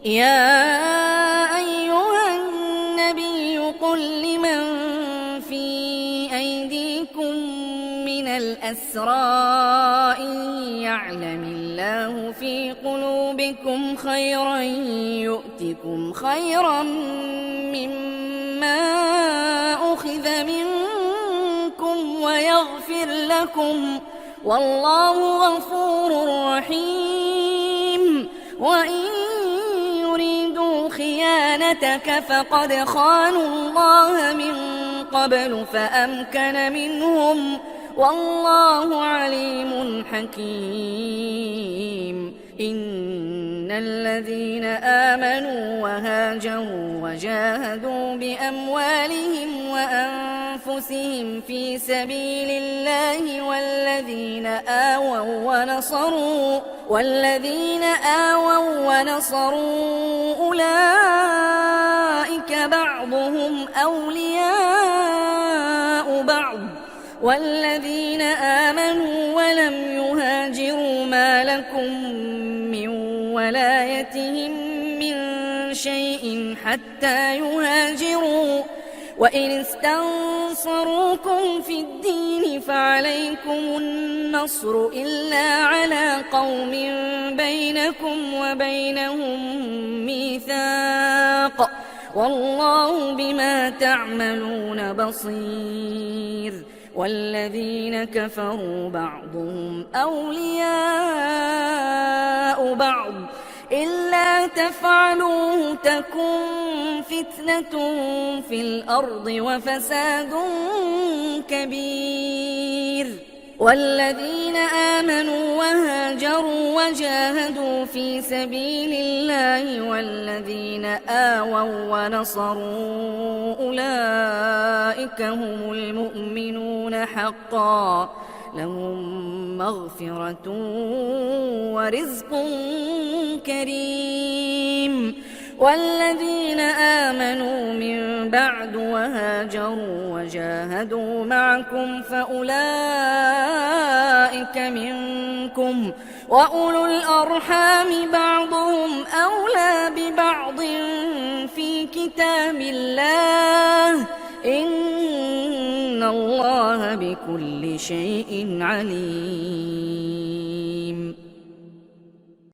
يا أيها النبي قل لمن في أيديكم من الأسرى إن يعلم الله في قلوبكم خيرا يؤتكم خيرا مما أخذ منكم ويغفر لكم والله غفور رحيم. وإن يريدوا خيانتك فقد خانوا الله من قبل فأمكن منهم والله عليم حكيم. إن الذين آمنوا وهاجروا وجاهدوا بأموالهم وأنفسهم في سبيل الله والذين آووا ونصروا أولئك بعضهم أولياء بعض والذين آمنوا ولم يهاجروا ما لكم من ولايتهم من شيء حتى يهاجروا وإن استنصروكم في الدين فعليكم النصر إلا على قوم بينكم وبينهم ميثاق والله بما تعملون بصير. والذين كفروا بعضهم أولياء بعض إلا تفعلوه تكن فتنة في الأرض وفساد كبير. والذين آمنوا وهاجروا وجاهدوا في سبيل الله والذين آووا ونصروا أولئك هم المؤمنون حقا لهم مغفرة ورزق كريم. والذين آمنوا من بعد وهاجروا وجاهدوا معكم فأولئك منكم وأولو الأرحام بعضهم أولى ببعض في كتاب الله إن الله بكل شيء عليم.